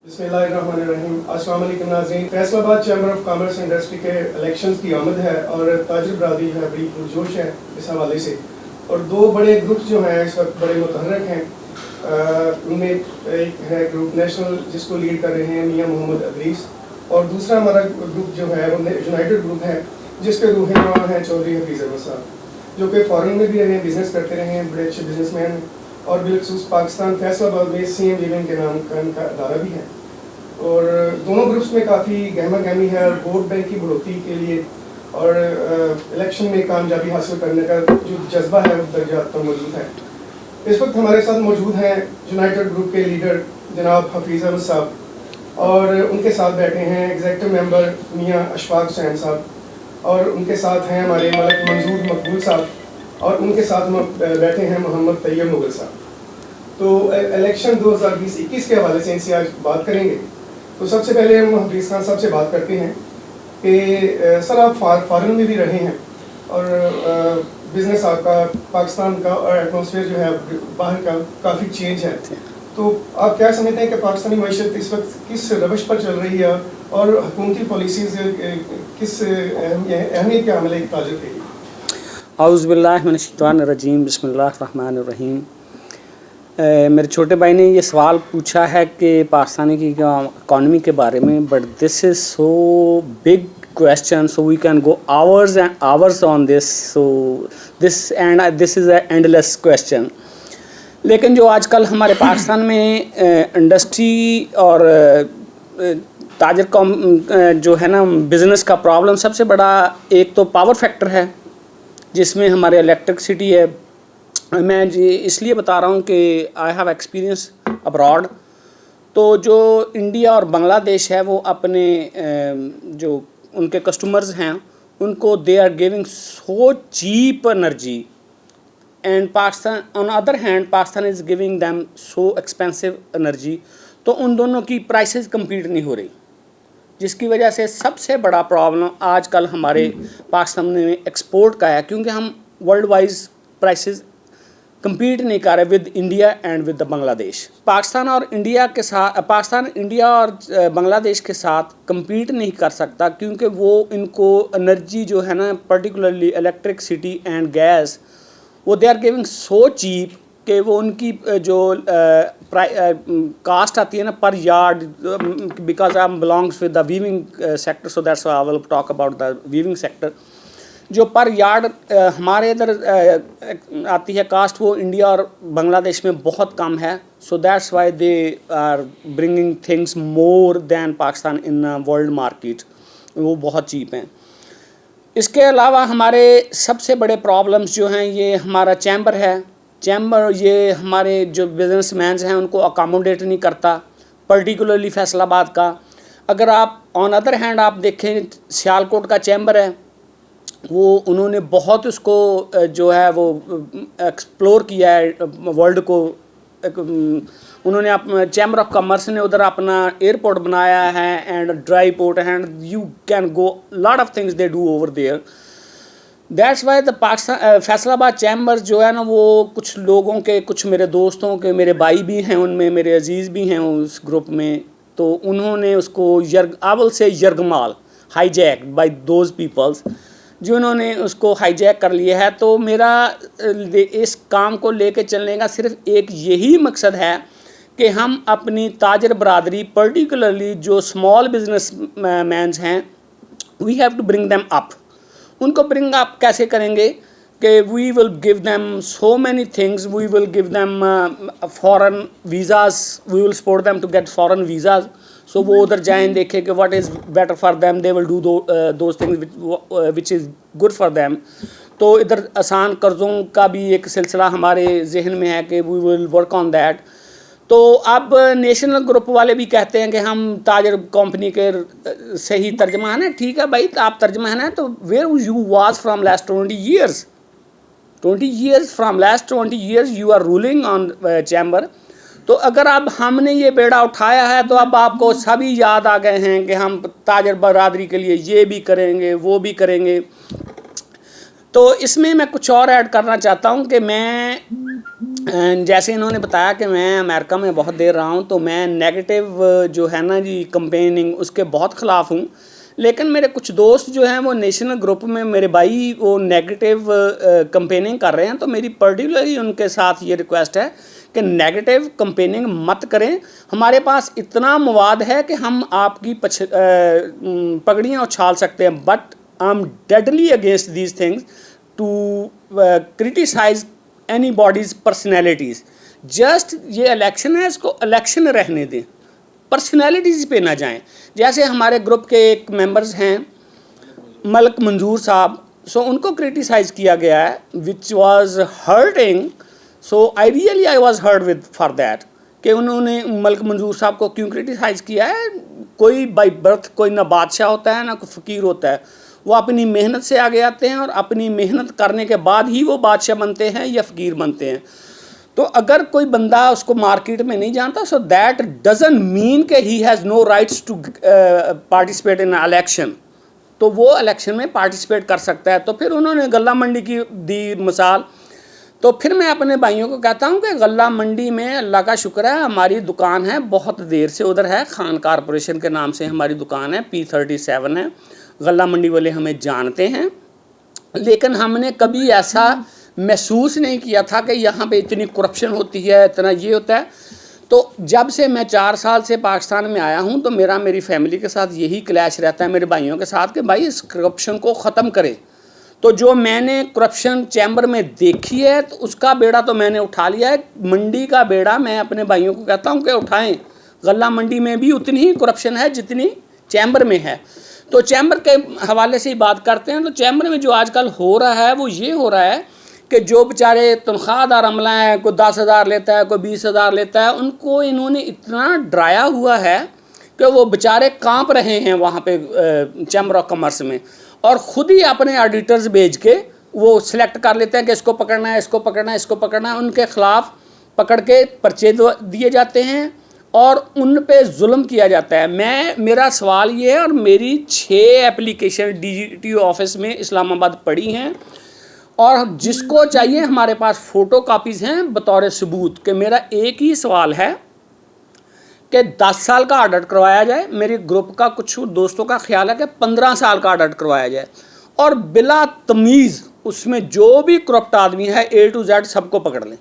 बिस्मिल्लाहिर्रहमानिर्रहीम। अस्सलाम वालेकुम नाज़रीन। Faisalabad chamber of commerce industry के इलेक्शंस की आमद है और ताजिर बरादरी जो है बड़ी पुरजोश है इस हवाले से, और दो बड़े ग्रुप्स जो हैं इस वक्त बड़े मुतहर्रिक हैं। उनमें एक है ग्रुप नेशनल जिसको लीड कर रहे हैं मियाँ मोहम्मद अदरीस, और दूसरा हमारा ग्रुप जो है वो यूनाइटेड ग्रुप है जिसके रूहानी हैं चौधरी हफीज़ अहमद साहब, जो कि फ़ॉरेन में भी रहे हैं, बिज़नेस करते रहे हैं, बड़े अच्छे बिजनेसमैन हैं, और बिलखसूस पाकिस्तान फैसलाबाद में सीएम लिविंग के नाम का इनका अदारा भी है। और दोनों ग्रुप्स में काफ़ी गहमा गहमी है और वोट बैंक की बढ़ोतरी के लिए और इलेक्शन में कामयाबी हासिल करने का जो जज्बा है उस दर्जा पर मौजूद है। इस वक्त हमारे साथ मौजूद हैं यूनाइटेड ग्रुप के लीडर जनाब हफीज़ अहमद साहब, और उनके साथ बैठे हैं एग्जेक्टिव मेंबर मियाँ अशफाक हुसैन साहब, और उनके साथ हैं हमारे मलिक मंजूर मकबूल साहब, और उनके साथ बैठे हैं मोहम्मद तैयब मुगल साहब। तो इलेक्शन 2020-21 के हवाले से इनसे आज बात करेंगे। तो सबसे पहले हम हफीज़ खान साहब से बात करते हैं कि सर आप फॉरेन में भी रहे हैं और बिज़नेस आपका पाकिस्तान का और एटमॉस्फेयर जो है बाहर का काफ़ी चेंज है, तो आप क्या समझते हैं कि पाकिस्तानी मईशत इस वक्त किस रवश पर चल रही है और हुकूमती पॉलिसीज़ किस अहमियत के हामिल एक ताजिर के लिए? औज़ु बिल्लाहि मिनश शैतानिर रजीम, बिस्मिल्लाहिर रहमानिर रहीम। मेरे छोटे भाई ने ये सवाल पूछा है कि पाकिस्तानी की इकॉनमी के बारे में, but this is so big question, so we can go hours and hours on this, so this is a endless question. लेकिन जो आजकल हमारे पाकिस्तान में इंडस्ट्री और ताजर जो है ना बिज़नेस का प्रॉब्लम, सबसे बड़ा एक तो पावर फैक्टर है जिसमें हमारे इलेक्ट्रिसिटी है। मैं इसलिए बता रहा हूँ कि आई हैव एक्सपीरियंस अब्रॉड। तो जो इंडिया और बांग्लादेश है वो अपने जो उनके कस्टमर्स हैं उनको they are giving so cheap energy, and Pakistan on other hand Pakistan is giving them so expensive energy. तो उन दोनों की प्राइसेस कम्पीट नहीं हो रही, जिसकी वजह से सबसे बड़ा प्रॉब्लम आजकल हमारे पाकिस्तान में एक्सपोर्ट का है, क्योंकि हम वर्ल्ड वाइज प्राइसेस कम्पीट नहीं कर रहे with India and with the Bangladesh. Pakistan India और बांग्लादेश के साथ कम्पीट नहीं कर सकता, क्योंकि वो इनको एनर्जी जो है ना, पर्टिकुलरली इलेक्ट्रिसिटी एंड गैस, वो they are giving so cheap कि वो उनकी जो कास्ट आती है ना per yard, because I am belongs with the weaving sector, so that's I will talk about the weaving sector. जो पर यार्ड हमारे इधर आती है कास्ट, वो इंडिया और बांग्लादेश में बहुत कम है। So that's why they are bringing things more than Pakistan in world market, वो बहुत चीप हैं। इसके अलावा हमारे सबसे बड़े प्रॉब्लम्स जो हैं, ये हमारा चैम्बर है। चैम्बर ये हमारे जो बिजनेसमैन हैं उनको अकोमोडेट नहीं करता, पर्टिकुलरली फैसलाबाद का। अगर आप ऑन अदर हैंड आप देखें, सियालकोट का चैम्बर है, वो उन्होंने बहुत उसको जो है वो एक्सप्लोर किया है वर्ल्ड को। उन्होंने चैम्बर ऑफ कॉमर्स ने उधर अपना एयरपोर्ट बनाया है and dry port, and you can go lot of things they do over there. That's why the Pakistan Faisalabad chamber जो है ना, वो कुछ लोगों के, कुछ मेरे दोस्तों के, मेरे भाई भी हैं उनमें, मेरे अजीज़ भी हैं उस ग्रुप में, तो उन्होंने उसको आवल से यरगमाल हाईजैक बाय दोज पीपल्स जिन्होंने उसको हाईजैक कर लिया है। तो मेरा इस काम को लेके चलने का सिर्फ एक यही मकसद है कि हम अपनी ताजर बरादरी, पर्टिकुलरली जो स्मॉल बिजनेस मैन्स हैं, we have to bring them up. उनको ब्रिंग अप कैसे करेंगे कि we will give them so many things, we will give them foreign visas, we will support them to get foreign visas. So वो उधर जाएँ, देखें कि what is better for them, they will do those things which is good for them. तो इधर आसान कर्ज़ों का भी एक सिलसिला हमारे जहन में है कि we will work on that. तो अब नेशनल ग्रुप वाले भी कहते हैं कि हम ताजर कंपनी के सही तर्जमान है। ठीक है भाई, तो आप तर्जमान है, तो where you was from last 20 years, 20 years, from last 20 years you are ruling on chamber. तो अगर अब हमने ये बेड़ा उठाया है, तो अब आपको सभी याद आ गए हैं कि हम ताजर बरादरी के लिए ये भी करेंगे, वो भी करेंगे। तो इसमें मैं कुछ और ऐड करना चाहता हूँ कि मैं جیسے انہوں نے بتایا کہ میں امریکہ میں بہت دیر رہا ہوں تو میں نیگیٹو جو ہے نا جی کمپیننگ اس کے بہت خلاف ہوں، لیکن میرے کچھ دوست جو ہیں وہ نیشنل گروپ میں میرے بھائی وہ نیگیٹو کمپیننگ کر رہے ہیں، تو میری پرٹیکولرلی ان کے ساتھ یہ ریکویسٹ ہے کہ نیگیٹو کمپیننگ مت کریں. ہمارے پاس اتنا مواد ہے کہ ہم آپ کی پگڑیاں اچھال سکتے ہیں، but I am deadly against these things to criticise any bodies personalities. Just یہ الیکشن ہے، اس کو الیکشن رہنے دیں، پرسنالٹیز پہ نہ جائیں. جیسے ہمارے گروپ کے ایک ممبرز ہیں ملک منظور صاحب، سو ان کو کرٹیسائز کیا گیا ہے which was hurting. So I was hurt with for that کہ انہوں نے ملک منظور صاحب کو کیوں کرٹیسائز کیا ہے. کوئی بائی برتھ کوئی نہ بادشاہ ہوتا ہے نہ کوئی فقیر ہوتا ہے، وہ اپنی محنت سے آگے آتے ہیں اور اپنی محنت کرنے کے بعد ہی وہ بادشاہ بنتے ہیں یا فقیر بنتے ہیں. تو اگر کوئی بندہ اس کو مارکیٹ میں نہیں جانتا، سو دیٹ ڈزنٹ مین کہ he has no rights to participate in election, تو وہ الیکشن میں پارٹیسپیٹ کر سکتا ہے. تو پھر انہوں نے غلہ منڈی کی دی مثال. تو پھر میں اپنے بھائیوں کو کہتا ہوں کہ غلہ منڈی میں اللہ کا شکر ہے ہماری دکان ہے، بہت دیر سے ادھر ہے، خان کارپوریشن کے نام سے ہماری دکان ہے، P37 ہے. غلہ منڈی والے ہمیں جانتے ہیں، لیکن ہم نے کبھی ایسا محسوس نہیں کیا تھا کہ یہاں پہ اتنی کرپشن ہوتی ہے، اتنا یہ ہوتا ہے. تو جب سے میں 4 سال سے پاکستان میں آیا ہوں تو میری فیملی کے ساتھ یہی کلیش رہتا ہے، میرے بھائیوں کے ساتھ، کہ بھائی اس کرپشن کو ختم کرے. تو جو میں نے کرپشن چیمبر میں دیکھی ہے تو اس کا بیڑا تو میں نے اٹھا لیا ہے. منڈی کا بیڑا میں اپنے بھائیوں کو کہتا ہوں کہ اٹھائیں. غلہ منڈی میں بھی اتنی ہی کرپشن ہے جتنی چیمبر میں ہے. تو چیمبر کے حوالے سے ہی بات کرتے ہیں. تو چیمبر میں جو آج کل ہو رہا ہے وہ یہ ہو رہا ہے کہ جو بیچارے تنخواہ دار عملہ ہیں، کوئی 10,000 لیتا ہے، کوئی 20,000 لیتا ہے، ان کو انہوں نے اتنا ڈرایا ہوا ہے کہ وہ بیچارے کانپ رہے ہیں وہاں پہ چیمبر آف کامرس میں، اور خود ہی اپنے آڈیٹرز بھیج کے وہ سلیکٹ کر لیتے ہیں کہ اس کو پکڑنا ہے، اس کو پکڑنا ہے، اس کو پکڑنا ہے. ان کے خلاف پکڑ کے پرچے دیے جاتے ہیں اور ان پہ ظلم کیا جاتا ہے. میرا سوال یہ ہے، اور میری 6 اپلیکیشن DGTO آفس میں اسلام آباد پڑی ہیں، اور جس کو چاہیے ہمارے پاس فوٹو کاپیز ہیں بطور ثبوت، کہ میرا ایک ہی سوال ہے کہ 10 سال کا آڈٹ کروایا جائے. میری گروپ کا کچھ دوستوں کا خیال ہے کہ 15 سال کا آڈٹ کروایا جائے، اور بلا تمیز اس میں جو بھی کرپٹ آدمی ہے A to Z سب کو پکڑ لیں.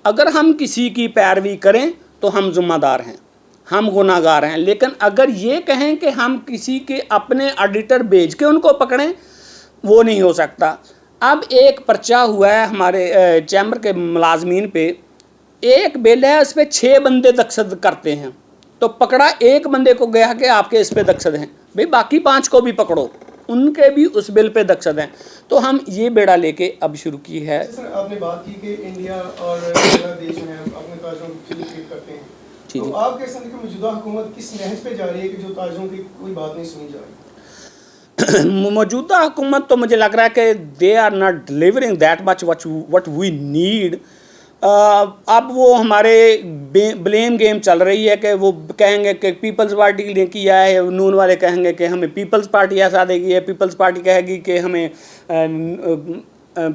اگر ہم کسی کی پیروی کریں تو ہم ذمہ دار ہیں، ہم گناہ گار ہیں. لیکن اگر یہ کہیں کہ ہم کسی کے اپنے آڈیٹر بھیج کے ان کو پکڑیں، وہ نہیں ہو سکتا. اب ایک پرچہ ہوا ہے ہمارے چیمبر کے ملازمین پہ، ایک بل ہے اس پہ 6 بندے دستخط کرتے ہیں، تو پکڑا ایک بندے کو گیا کہ آپ کے اس پہ دستخط ہیں، بھئی باقی 5 کو بھی پکڑو، ان کے بھی اس بل پہ دستخط ہیں. تو ہم یہ بیڑا لے کے اب شروع کی ہے. سر آپ نے بات کی کہ انڈیا اور بنگلہ دیش جو ہے اپنے تاجروں کی ٹریٹ کرتے ہیں، تو آپ کہہ سکتے ہیں کہ موجودہ حکومت کس نہج پہ جا رہی ہے کہ جو تاجروں کی کوئی بات نہیں سنی جا رہی؟ موجودہ حکومت تو مجھے لگ رہا ہے کہ they are not delivering that much what we need. اب وہ ہمارے بلیم گیم چل رہی ہے کہ وہ کہیں گے کہ پیپلز پارٹی نے کیا ہے، نون والے کہیں گے کہ ہمیں پیپلز پارٹی ایسا دے گی ہے، پیپلز پارٹی کہے گی کہ ہمیں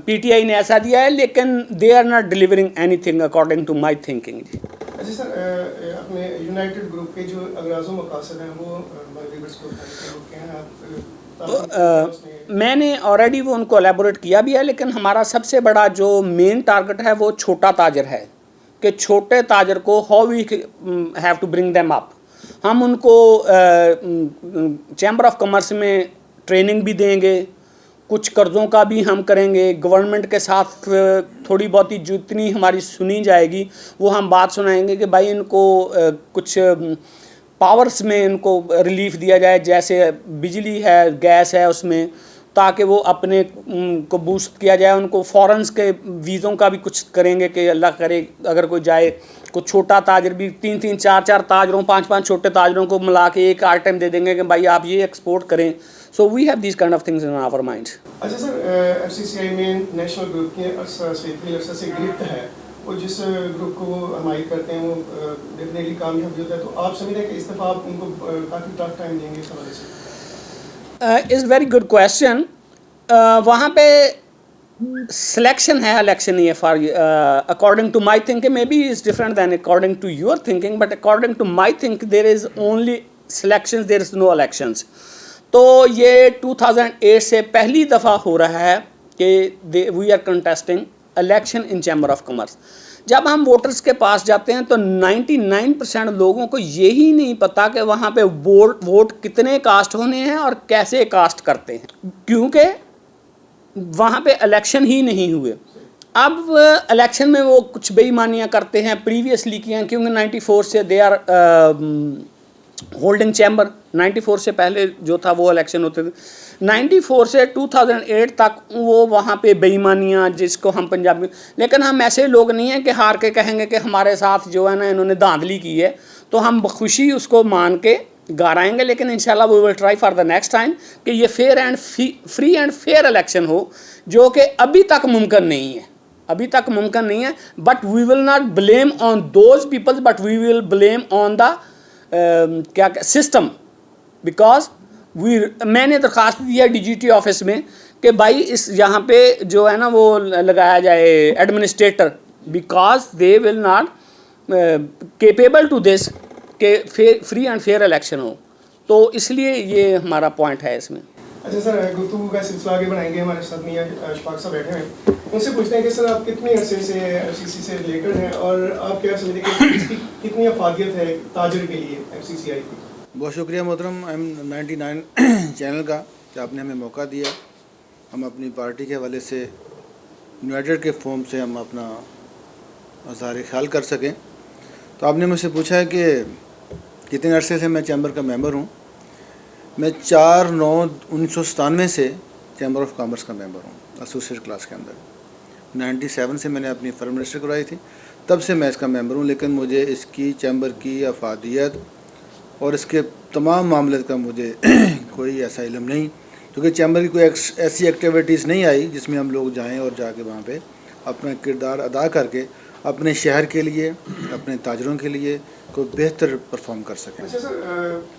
PTI نے ایسا دیا ہے، لیکن they are not delivering any thing according to my thinking. اچھا سر، اپنے یونائٹڈ گروپ کے جو اغراض و مقاصد ہیں وہ میں نے آلریڈی وہ ان کو الیبوریٹ کیا بھی ہے، لیکن ہمارا سب سے بڑا جو مین ٹارگٹ ہے وہ چھوٹا تاجر ہے، کہ چھوٹے تاجر کو how we have to bring them up. ہم ان کو چیمبر آف کامرس میں ٹریننگ بھی دیں گے، کچھ قرضوں کا بھی ہم کریں گے، گورنمنٹ کے ساتھ تھوڑی بہت جتنی ہماری سنی جائے گی وہ ہم بات سنائیں گے کہ بھائی ان کو کچھ پاورز میں ان کو ریلیف دیا جائے، جیسے بجلی ہے، گیس ہے، اس میں، تاکہ وہ اپنے کو بوسٹ کیا جائے. ان کو فورنز کے ویزوں کا بھی کچھ کریں گے کہ اللہ کرے اگر کوئی جائے، کوئی چھوٹا تاجر بھی 3 4 تاجروں 5 چھوٹے تاجروں کو ملا کے ایک آئٹم دے دیں گے کہ بھائی آپ یہ ایکسپورٹ کریں. So we have these kind of things in our mind. اچھا سر، FCCI میں نیشنل گروپ کے عرصہ سے گرفت ہے، وہ جس گروپ کو وہ حمایت کرتے ہیں وہ ڈیفینیٹلی کامیاب بھی ہوتا ہے، تو آپ سمجھتے ہیں کہ اس دفعہ آپ ان کو کافی ٹف ٹائم دیں گے اس حوالے سے؟ Is very good question. وہاں پہ selection है election year for according to my thinking, maybe is different than according to your thinking, but according to my thinking there is only selections, there is no elections. तो ये 2008 से पहली दफ़ा हो रहा है कि we are contesting election in chamber of commerce. जब हम वोटर्स के पास जाते हैं तो 99% लोगों को यही नहीं पता कि वहाँ पे वोट कितने कास्ट होने हैं और कैसे कास्ट करते हैं, क्योंकि वहाँ पे इलेक्शन ही नहीं हुए. अब इलेक्शन में वो कुछ बेईमानियाँ करते हैं प्रीवियसली की हैं, क्योंकि 94 से दे आर होल्डिंग चैम्बर. 94 से पहले जो था वो इलेक्शन होते थे. 94 से 2008 तक वो वहाँ पे बेईमानियाँ, जिसको हम पंजाबी, लेकिन हम ऐसे लोग नहीं हैं कि हार के कहेंगे कि हमारे साथ जो है ना इन्होंने धांधली की है, तो हम बखुशी उसको मान के गाराएंगे. लेकिन इंशाल्लाह we will try for the next time कि ये fair and free and fair election हो, जो कि अभी तक मुमकिन नहीं है, अभी तक मुमकिन नहीं है. But we will not blame on those peoples, but we will blame on the क्या सिस्टम. बिकॉज मैंने दरख्वास्त दी है DGT ऑफिस में कि भाई इस यहाँ पे जो है ना वो लगाया जाए administrator, because they will not capable to this कि फ्री एंड फेयर इलेक्शन हो. तो इसलिए ये हमारा पॉइंट है इसमें. अच्छा सर, गुफ्तगू का सिलसिला आगे बढ़ाएंगे. हमारे साथ मियां अशफाक साहब बैठे हैं, उनसे पूछते हैं कि सर आप कितने अरसे से FCC से रिलेटेड हैं और आप क्या समझते हैं कि इसकी कितनी अफादियत है ताजर के लिए FCCI की. बहुत शुक्रिया मोहतरम M99 चैनल का कि आपने हमें मौका दिया. हम अपनी पार्टी के हवाले से यूनाइटेड के फॉर्म से हम अपना इज़हार ख्याल कर सकें. तो आपने मुझसे पूछा है कि कितने अरसे से मैं चैम्बर का मेंबर हूँ. मैं 4/9/1997 से चैम्बर ऑफ कॉमर्स का मेंबर हूँ, एसोसिएट क्लास के अंदर. 97 से मैंने अपनी फर्म रजिस्टर कराई थी, तब से मैं इसका मेंबर हूँ. लेकिन मुझे इसकी चैम्बर की अफादियत और इसके तमाम मामले का मुझे कोई ऐसा इल्म नहीं, क्योंकि चैम्बर की कोई ऐसी एक्टिविटीज़ नहीं आई जिसमें हम लोग जाएं और जाके वहाँ पे अपना किरदार अदा करके अपने शहर के लिए, अपने ताजरों के लिए कोई बेहतर परफॉर्म कर सकें. अच्छा सर,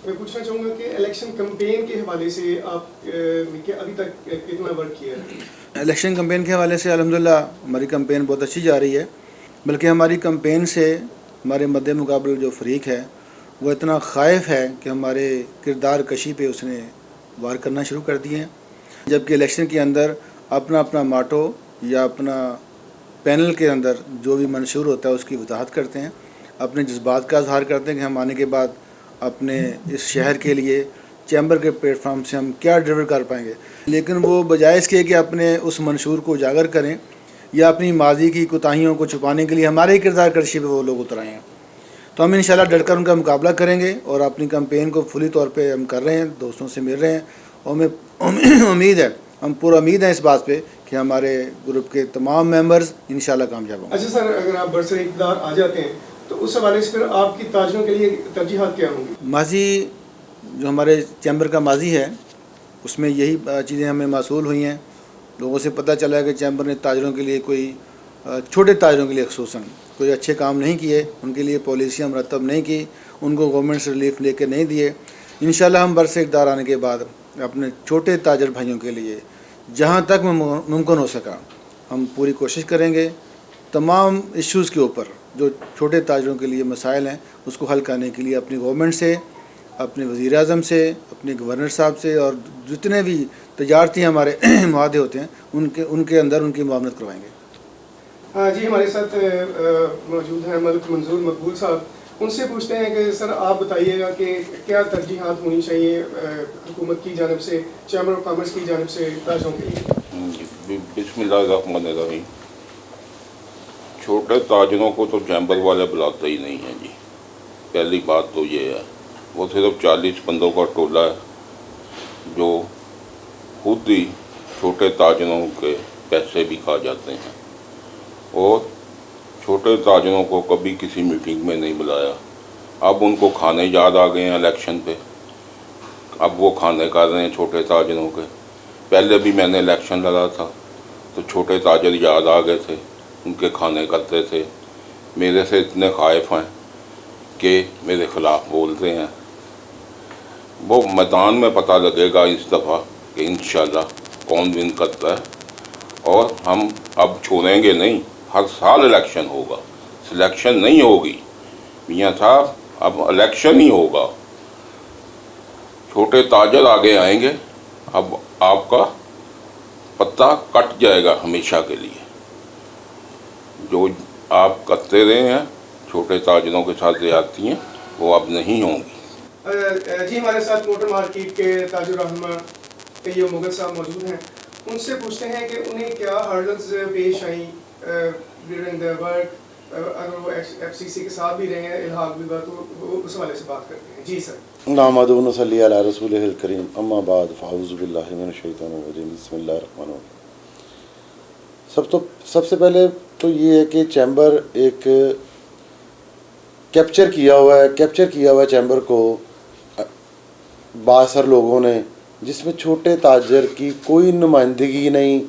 मैं पूछना चाहूँगा कि इलेक्शन कैंपेन के हवाले से आप अभी तक कितना वर्क किया है. इलेक्शन कैंपेन के हवाले से अल्हम्दुलिल्लाह हमारी कैंपेन बहुत अच्छी जा रही है. बल्कि हमारी कैंपेन से हमारे मद्दे मुकाबले जो फरीक है वो इतना ख़ाइफ है कि हमारे किरदार कशी पे उसने वार करना शुरू कर दिए हैं. जबकि इलेक्शन के अंदर अपना अपना माटो या अपना पैनल के अंदर जो भी मंशूर होता है उसकी वजाहत करते हैं, अपने जज्बात का इजहार करते हैं कि हम आने के बाद अपने इस शहर के लिए चैम्बर के प्लेटफार्म से हम क्या डिलीवर कर पाएंगे. लेकिन वो बजाय इसके कि अपने उस मंशूर को उजागर करें या अपनी माजी की कोताहियों को छुपाने के लिए हमारे ही किरदार कशी पे वो लोग उतर आए हैं. तो हम इंशाल्लाह डटकर उनका मुकाबला करेंगे और अपनी कैंपेन को फुली तौर पे हम कर रहे हैं, दोस्तों से मिल रहे हैं. और हमें उम्मीद है, हम पूरा उम्मीद है इस बात पे कि हमारे ग्रुप के तमाम मेंबर्स इंशाल्लाह कामयाब होंगे. अच्छा सर, अगर आप बरसर इक़्तिदार आ जाते हैं तो उस हवाले से फिर आपकी ताजरों के लिए तरजीहात क्या होंगी. माजी जो हमारे चैम्बर का माजी है उसमें यही चीज़ें हमें मासूल हुई हैं. लोगों से पता चला है कि चैम्बर ने ताजरों के लिए कोई छोटे ताजरों के लिए ख़ुसूसन कोई अच्छे काम नहीं किए, उनके लिए पॉलिसियाँ मरतब नहीं की, उनको गवर्नमेंट से रिलीफ लेके नहीं दिए. इंशाल्लाह हम बरसे इक़्तिदार आने के बाद अपने छोटे ताजर भाइयों के लिए जहाँ तक मुमकिन हो सका हम पूरी कोशिश करेंगे. तमाम इश्यूज़ के ऊपर जो छोटे ताजरों के लिए मसाइल हैं उसको हल करने के लिए अपनी गवर्नमेंट से, अपने वज़ीर आज़म से, अपने गवर्नर साहब से और जितने भी तजारती हमारे मुआहदे होते हैं उनके अंदर उनकी मुआवनत करवाएंगे. हाँ जी, हमारे साथ मौजूद हैं मलिक मंजूर मकबूल साहब. उनसे पूछते हैं कि सर आप बताइएगा कि क्या तरजीहात होनी चाहिए हुकूमत की जानिब से, चैम्बर ऑफ कॉमर्स की जानिब से ताजरों के लिए. बिस्मिल्लाहिर्रहमानिर्रहीम. छोटे ताजरों को तो चैम्बर वाले बुलाते ही नहीं हैं जी. पहली बात तो ये है, वो सिर्फ 40 का टोला है जो खुद ही छोटे ताजरों के पैसे भी खा जाते हैं और छोटे ताजरों को कभी किसी मीटिंग में नहीं बुलाया. अब उनको खाने याद आ गए हैं इलेक्शन पे, अब वो खाने कर रहे हैं छोटे ताजरों के. पहले भी मैंने इलेक्शन लड़ा था तो छोटे ताजर याद आ गए थे, उनके खाने करते थे. मेरे से इतने ख़ाइफ हैं कि मेरे ख़िलाफ़ बोलते हैं. वो मैदान में पता लगेगा इस दफ़ा कि इंशाल्लाह कौन विन करता है और हम अब छोड़ेंगे नहीं, हर साल इलेक्शन होगा, सिलेक्शन नहीं होगी मियाँ साहब, अब इलेक्शन ही होगा। छोटे ताजर आगे आएंगे, अब आपका पत्ता कट जाएगा हमेशा के लिए। जो आप करते रहे हैं छोटे ताजरों के साथ ज्यादती हैं, वो अब नहीं होंगी। जी हमारे साथ मोटर मार्केट के ताजुर रहमा तैयब मुगल साहब मौजूद हैं, उनसे पूछते हैं कि उन्हें क्या हर्डल्स पेश आई ड्यूरिंग द वर्क, अगर वो एफसीसी के साथ भी रहे हैं, इल्हाक भी हुआ, तो वो उस हवाले से बात करते हैं। जी सर। नहमदुहु व नसल्ली अला रसूलिहिल करीम, अम्मा बाद, फ़अऊज़ु बिल्लाहि मिनश शैतानिर रजीम, बिस्मिल्लाहिर रहमानिर रहीम। सबसे पहले तो ये है कि चैम्बर एक कैप्चर किया हुआ है चैम्बर को बासर लोगों ने, जिसमें छोटे ताजर की कोई नुमाइंदगी नहीं,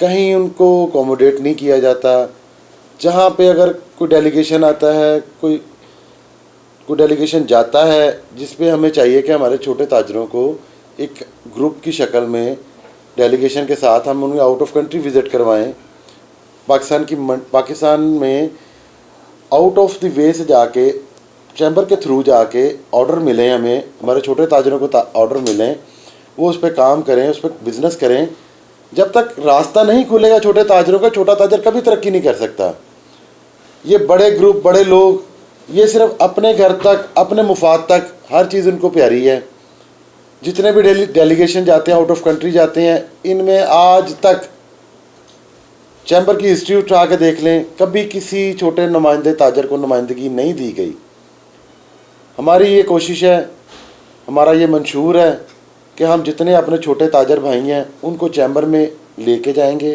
कहीं उनको अकोमोडेट नहीं किया जाता। जहाँ पे अगर कोई डेलीगेशन आता है, कोई डेलीगेशन जाता है, जिस पे हमें चाहिए कि हमारे छोटे ताजरों को एक ग्रुप की शक्ल में डेलीगेशन के साथ हम उन्हें आउट ऑफ कंट्री विज़िट करवाएं, पाकिस्तान में आउट ऑफ द वे से जाके चैम्बर के थ्रू जाके ऑर्डर मिलें, हमें हमारे छोटे ताजरों को ऑर्डर मिलें, वो उस पर काम करें, उस पर बिज़नेस करें। जब तक रास्ता नहीं खुलेगा छोटे ताजरों का, छोटा ताजर कभी तरक्की नहीं कर सकता। ये बड़े ग्रुप, बड़े लोग, ये सिर्फ अपने घर तक, अपने मुफाद तक हर चीज़ उनको प्यारी है। जितने भी डेलीगेशन जाते हैं, आउट ऑफ कंट्री जाते हैं, इनमें आज तक चैम्बर की हिस्ट्री उठा के देख लें, कभी किसी छोटे नुमाइंदे ताजर को नुमाइंदगी नहीं दी गई। हमारी ये कोशिश है, हमारा ये मंशूर है कि हम जितने अपने छोटे ताजर भाई हैं उनको चैम्बर में लेके जाएंगे,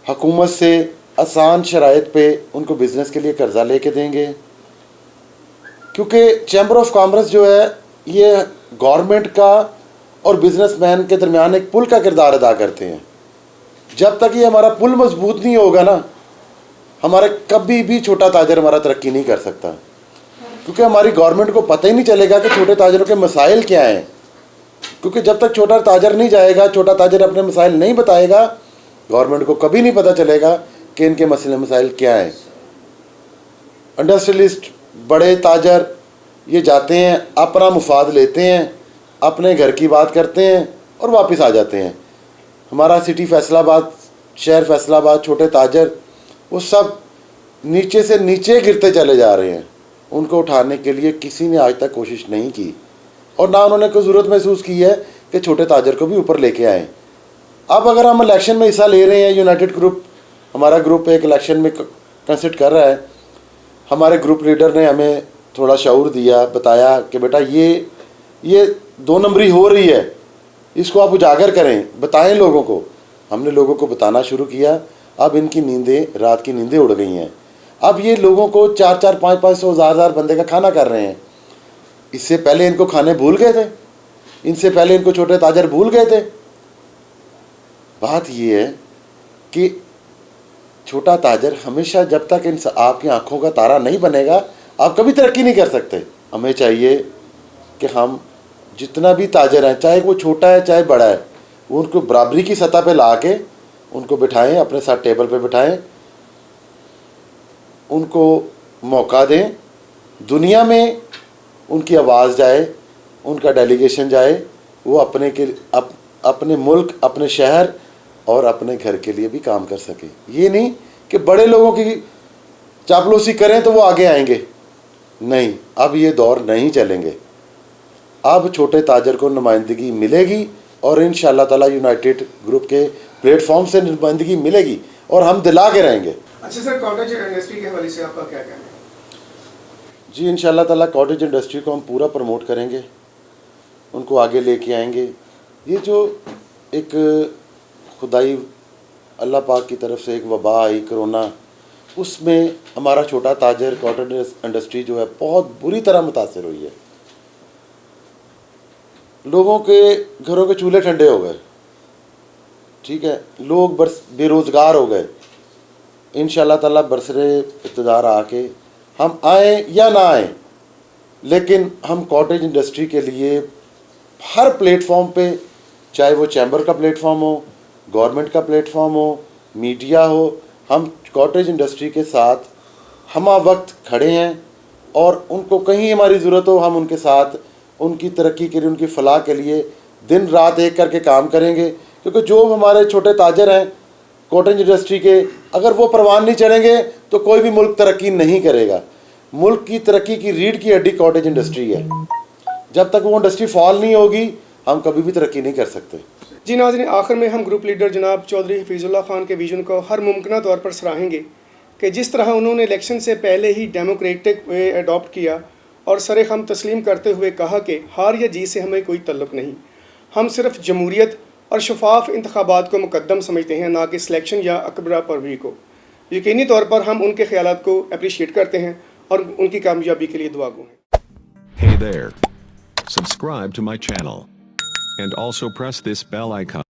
हुकूमत से आसान शराइत पे उनको बिज़नेस के लिए कर्ज़ा लेके देंगे, क्योंकि चैम्बर ऑफ कॉमर्स जो है ये गवर्नमेंट का और बिजनेसमैन के दरमियान एक पुल का किरदार अदा करते हैं। जब तक ये हमारा पुल मजबूत नहीं होगा ना, हमारे कभी भी छोटा ताजर हमारा तरक्की नहीं कर सकता, क्योंकि हमारी गवर्नमेंट को पता ही नहीं चलेगा कि छोटे ताजरों के मसाइल क्या हैं। क्योंकि जब तक छोटा ताजर नहीं जाएगा, छोटा ताजर अपने मसाइल नहीं बताएगा, गवर्नमेंट को कभी नहीं पता चलेगा कि इनके मसले मसाइल क्या हैं। इंडस्ट्रियलिस्ट, बड़े ताजर ये जाते हैं, अपना मुफाद लेते हैं, अपने घर की बात करते हैं और वापस आ जाते हैं। हमारा सिटी फैसलाबाद, शहर फैसलाबाद, छोटे ताजर वो सब नीचे से नीचे गिरते चले जा रहे हैं। उनको उठाने के लिए किसी ने आज तक कोशिश नहीं की और ना उन्होंने कोई ज़रूरत महसूस की है कि छोटे ताजर को भी ऊपर लेके आएँ। अब अगर हम इलेक्शन में हिस्सा ले रहे हैं, यूनाइटेड ग्रुप, हमारा ग्रुप एक इलेक्शन में कंसिडर कर रहा है, हमारे ग्रुप लीडर ने हमें थोड़ा शऊर दिया, बताया कि बेटा ये 2 नंबरी हो रही है, इसको आप उजागर करें, बताएं लोगों को। हमने लोगों को बताना शुरू किया। अब इनकी नींदें, रात की नींदें उड़ गई हैं। अब ये लोगों को 4-4, 5-500, 1000 बंदे का खाना कर रहे हैं। इससे पहले इनको खाने भूल गए थे, इनसे पहले इनको छोटे ताजर भूल गए थे। बात ये है कि छोटा ताजर हमेशा, जब तक इन आपकी आंखों का तारा नहीं बनेगा, आप कभी तरक्की नहीं कर सकते। हमें चाहिए कि हम जितना भी ताजर हैं, चाहे वो छोटा है चाहे बड़ा है, वो उनको बराबरी की सतह पे ला के उनको बिठाएं, अपने साथ टेबल पे बिठाएं, उनको मौका दें, दुनिया में उनकी आवाज़ जाए, उनका डेलीगेशन जाए, वो अपने मुल्क, अपने शहर और अपने घर के लिए भी काम कर सके। ये नहीं कि बड़े लोगों की चापलूसी करें तो वो आगे आएंगे, नहीं, अब ये दौर नहीं चलेंगे। अब छोटे ताजर को नुमाइंदगी मिलेगी और इंशाअल्लाह ताला यूनाइटेड ग्रुप के प्लेटफॉर्म से नुमाइंदगी मिलेगी और हम दिला के रहेंगे। अच्छा सर, कॉटेज इंडस्ट्री के हवाले से आपका क्या कहना है? जी इंशाअल्लाह ताला कॉटेज इंडस्ट्री को हम पूरा प्रमोट करेंगे, उनको आगे लेके आएंगे। ये जो एक खुदाई अल्लाह पाक की तरफ से एक वबा आई, कोरोना, उसमें हमारा छोटा ताजर कॉटेज इंडस्ट्री जो है बहुत बुरी तरह मुतासर हुई है। लोगों के घरों के चूल्हे ठंडे हो गए, ठीक है, लोग बेरोज़गार हो गए। इंशाअल्लाह ताला बरसरे इक़्तिदार आके हम आए या ना आए, लेकिन हम कॉटेज इंडस्ट्री के लिए हर प्लेटफॉर्म पे, चाहे वो चैम्बर का प्लेटफॉर्म हो, गवर्नमेंट का प्लेटफॉर्म हो, मीडिया हो, हम कॉटेज इंडस्ट्री के साथ हम वक्त खड़े हैं और उनको कहीं हमारी ज़रूरत हो हम उनके साथ उनकी तरक्की के लिए, उनकी फलाह के लिए दिन रात एक करके काम करेंगे। क्योंकि जो हमारे छोटे ताजर हैं कॉटेज इंडस्ट्री के, अगर वो परवान नहीं चढ़ेंगे तो कोई भी मुल्क तरक्की नहीं करेगा। मुल्क की तरक्की की रीढ़ की हड्डी कॉटेज इंडस्ट्री है। जब तक वो इंडस्ट्री फॉल नहीं होगी हम कभी भी तरक्की नहीं कर सकते। जी नाज़रीन, आखिर में हम ग्रुप लीडर जनाब चौधरी हफीजुल्लाह खान के विजन को हर मुमकिन तौर पर सराहेंगे कि जिस तरह उन्होंने इलेक्शन से पहले ही डेमोक्रेटिक वे अडॉप्ट किया और सरेखम तस्लीम करते हुए कहा कि हार या जीत से हमें कोई तल्लुक़ नहीं, हम सिर्फ जमहूरियत और शफाफ इंतखाबात को मुकद्दम समझते हैं, ना कि सिलेक्शन या अकबरा परवी को। यकीनी तौर पर हम उनके ख्यालात को अप्रिशिएट करते हैं और उनकी कामयाबी के लिए दुआगो हैं। Hey there. Subscribe to my channel. And also press this bell icon.